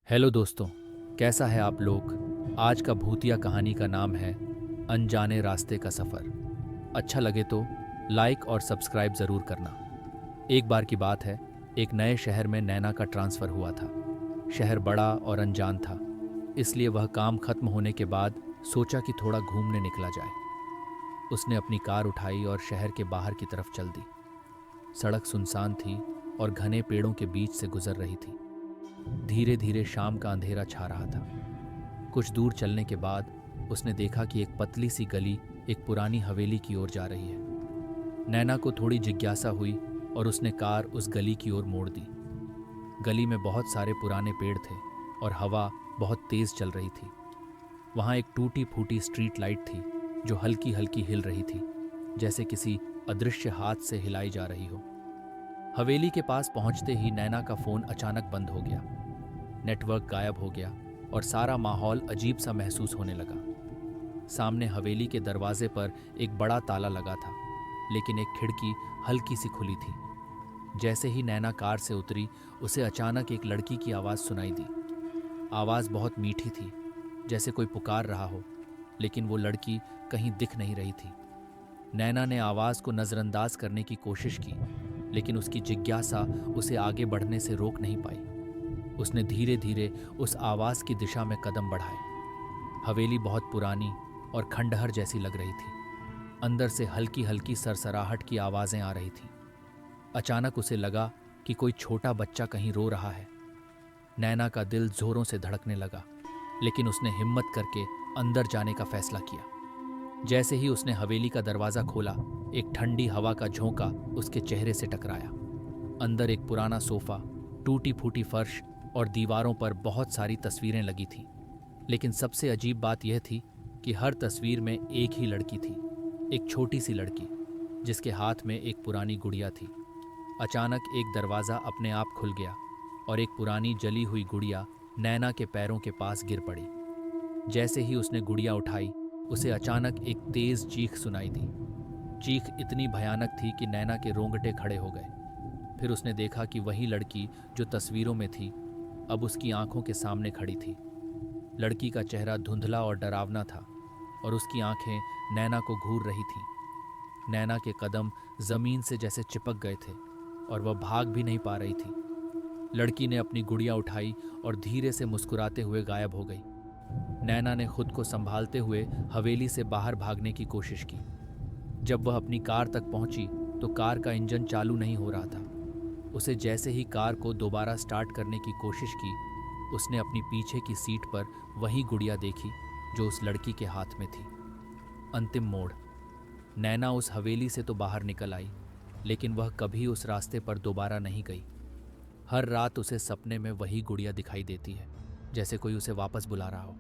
Hello दोस्तों, कैसा है आप लोग। आज का भूतिया कहानी का नाम है अनजाने रास्ते का सफ़र। अच्छा लगे तो लाइक और सब्सक्राइब ज़रूर करना। एक बार की बात है, एक नए शहर में नैना का ट्रांसफ़र हुआ था। शहर बड़ा और अनजान था, इसलिए वह काम खत्म होने के बाद सोचा कि थोड़ा घूमने निकला जाए। उसने अपनी कार उठाई और शहर के बाहर की तरफ चल दी। सड़क सुनसान थी और घने पेड़ों के बीच से गुजर रही थी। धीरे धीरे शाम का अंधेरा छा रहा था। कुछ दूर चलने के बाद उसने देखा कि एक पतली सी गली एक पुरानी हवेली की ओर जा रही है। नैना को थोड़ी जिज्ञासा हुई और उसने कार उस गली की ओर मोड़ दी। गली में बहुत सारे पुराने पेड़ थे और हवा बहुत तेज चल रही थी। वहां एक टूटी फूटी स्ट्रीट लाइट थी जो हल्की हल्की हिल रही थी, जैसे किसी अदृश्य हाथ से हिलाई जा रही हो। हवेली के पास पहुंचते ही नैना का फोन अचानक बंद हो गया। नेटवर्क गायब हो गया और सारा माहौल अजीब सा महसूस होने लगा। सामने हवेली के दरवाजे पर एक बड़ा ताला लगा था, लेकिन एक खिड़की हल्की सी खुली थी। जैसे ही नैना कार से उतरी, उसे अचानक एक लड़की की आवाज़ सुनाई दी। आवाज़ बहुत मीठी थी, जैसे कोई पुकार रहा हो, लेकिन वो लड़की कहीं दिख नहीं रही थी। नैना ने आवाज़ को नज़रअंदाज करने की कोशिश की, लेकिन उसकी जिज्ञासा उसे आगे बढ़ने से रोक नहीं पाई। उसने धीरे धीरे उस आवाज़ की दिशा में कदम बढ़ाए। हवेली बहुत पुरानी और खंडहर जैसी लग रही थी। अंदर से हल्की हल्की सरसराहट की आवाज़ें आ रही थीं। अचानक उसे लगा कि कोई छोटा बच्चा कहीं रो रहा है। नैना का दिल जोरों से धड़कने लगा, लेकिन उसने हिम्मत करके अंदर जाने का फैसला किया। जैसे ही उसने हवेली का दरवाज़ा खोला, एक ठंडी हवा का झोंका उसके चेहरे से टकराया। अंदर एक पुराना सोफा, टूटी फूटी फर्श और दीवारों पर बहुत सारी तस्वीरें लगी थीं। लेकिन सबसे अजीब बात यह थी कि हर तस्वीर में एक ही लड़की थी, एक छोटी सी लड़की जिसके हाथ में एक पुरानी गुड़िया थी। अचानक एक दरवाज़ा अपने आप खुल गया और एक पुरानी जली हुई गुड़िया नैना के पैरों के पास गिर पड़ी। जैसे ही उसने गुड़िया उठाई, उसे अचानक एक तेज़ चीख सुनाई दी। चीख इतनी भयानक थी कि नैना के रोंगटे खड़े हो गए। फिर उसने देखा कि वही लड़की जो तस्वीरों में थी, अब उसकी आंखों के सामने खड़ी थी। लड़की का चेहरा धुंधला और डरावना था और उसकी आंखें नैना को घूर रही थीं। नैना के कदम जमीन से जैसे चिपक गए थे और वह भाग भी नहीं पा रही थी। लड़की ने अपनी गुड़िया उठाई और धीरे से मुस्कुराते हुए गायब हो गई। नैना ने खुद को संभालते हुए हवेली से बाहर भागने की कोशिश की। जब वह अपनी कार तक पहुंची तो कार का इंजन चालू नहीं हो रहा था। उसे जैसे ही कार को दोबारा स्टार्ट करने की कोशिश की, उसने अपनी पीछे की सीट पर वही गुड़िया देखी जो उस लड़की के हाथ में थी। अंतिम मोड़। नैना उस हवेली से तो बाहर निकल आई, लेकिन वह कभी उस रास्ते पर दोबारा नहीं गई। हर रात उसे सपने में वही गुड़िया दिखाई देती है, जैसे कोई उसे वापस बुला रहा हो।